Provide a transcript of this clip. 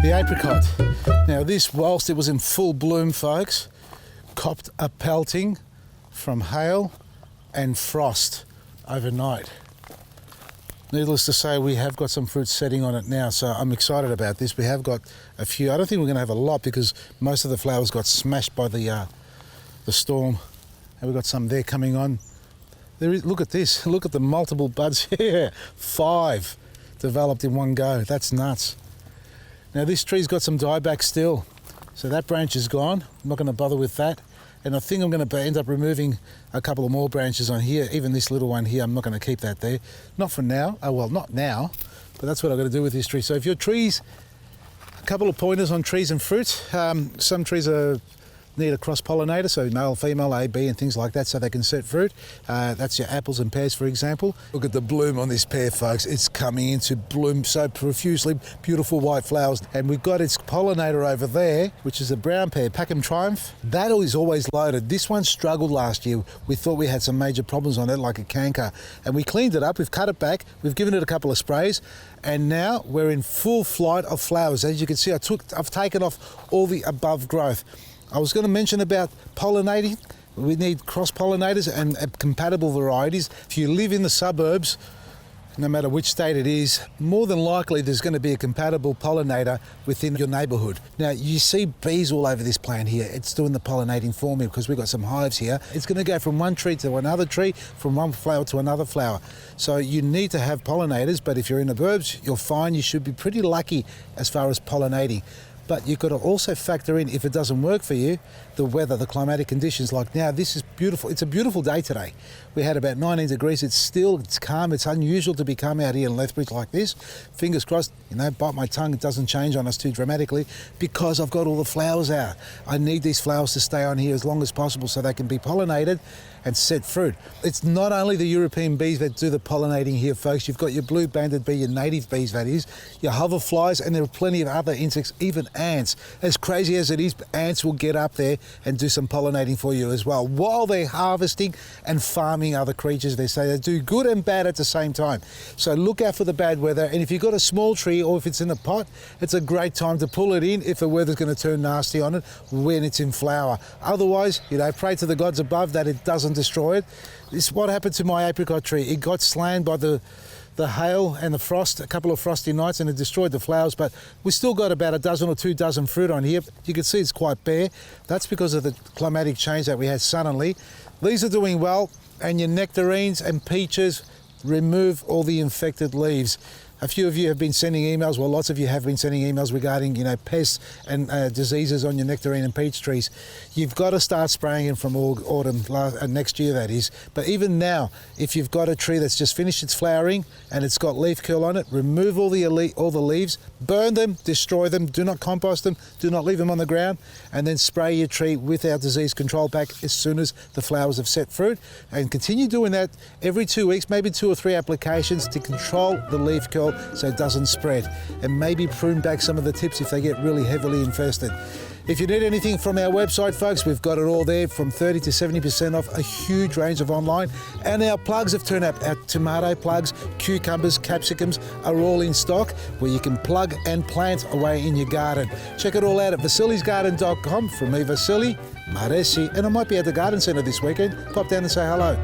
The apricot. Now this, whilst it was in full bloom, folks, copped a pelting from hail and frost overnight. Needless to say, we have got some fruit setting on it now, so I'm excited about this. We have got a few. I don't think we're going to have a lot because most of the flowers got smashed by the storm, and we've got some there coming on. Look at this. Look at the multiple buds here. 5 developed in one go. That's nuts. Now this tree's got some dieback still, so that branch is gone. I'm not going to bother with that. And I think I'm going to end up removing a couple of more branches on here. Even this little one here, I'm not going to keep that there. Not for now. Oh, well, not now, but that's what I've got to do with this tree. So if your trees, a couple of pointers on trees and fruit. Some trees need a cross-pollinator, so male, female, A, B, and things like that, so they can set fruit. That's your apples and pears, for example. Look at the bloom on this pear, folks. It's coming into bloom so profusely, beautiful white flowers. And we've got its pollinator over there, which is a brown pear, Packham Triumph. That is always loaded. This one struggled last year. We thought we had some major problems on it, like a canker. And we cleaned it up, we've cut it back, we've given it a couple of sprays, and now we're in full flight of flowers. As you can see, I've taken off all the above growth. I was going to mention about pollinating. We need cross-pollinators and compatible varieties. If you live in the suburbs, no matter which state it is, more than likely there's going to be a compatible pollinator within your neighbourhood. Now, you see bees all over this plant here. It's doing the pollinating for me because we've got some hives here. It's going to go from one tree to another tree, from one flower to another flower. So you need to have pollinators, but if you're in the burbs, you're fine. You should be pretty lucky as far as pollinating. But you've got to also factor in, if it doesn't work for you, the weather, the climatic conditions. Like now, this is beautiful. It's a beautiful day today. We had about 19 degrees. It's calm. It's unusual to be calm out here in Lethbridge like this. Fingers crossed, bite my tongue, it doesn't change on us too dramatically because I've got all the flowers out. I need these flowers to stay on here as long as possible so they can be pollinated and set fruit. It's not only the European bees that do the pollinating here, folks. You've got your blue-banded bee, your native bees, that is, your hoverflies, and there are plenty of other insects, even ants. As crazy as it is, ants will get up there and do some pollinating for you as well, while they're harvesting and farming other creatures. They say they do good and bad at the same time. So look out for the bad weather, and if you've got a small tree or if it's in a pot, it's a great time to pull it in if the weather's going to turn nasty on it when it's in flower. Otherwise, pray to the gods above that it doesn't destroy it. This is what happened to my apricot tree. It got slammed by the hail and the frost, a couple of frosty nights, and it destroyed the flowers, but we still got about a dozen or 2 dozen fruit on here. You can see it's quite bare. That's because of the climatic change that we had suddenly. These are doing well, and your nectarines and peaches, remove all the infected leaves. A few of you have been sending emails, well, lots of you have been sending emails regarding, pests and diseases on your nectarine and peach trees. You've got to start spraying them from autumn, next year that is. But even now, if you've got a tree that's just finished its flowering and it's got leaf curl on it, remove all the leaves, burn them, destroy them, do not compost them, do not leave them on the ground, and then spray your tree with our disease control pack as soon as the flowers have set fruit. And continue doing that every 2 weeks, maybe 2 or 3 applications to control the leaf curl so it doesn't spread, and maybe prune back some of the tips if they get really heavily infested. If you need anything from our website, folks, we've got it all there, from 30 to 70% off, a huge range of online. And our plugs have turned up. Our tomato plugs, cucumbers, capsicums are all in stock, where you can plug and plant away in your garden. Check it all out at vasilisgarden.com. From me, Vasily, Maresi, and I might be at the garden centre this weekend. Pop down and say hello.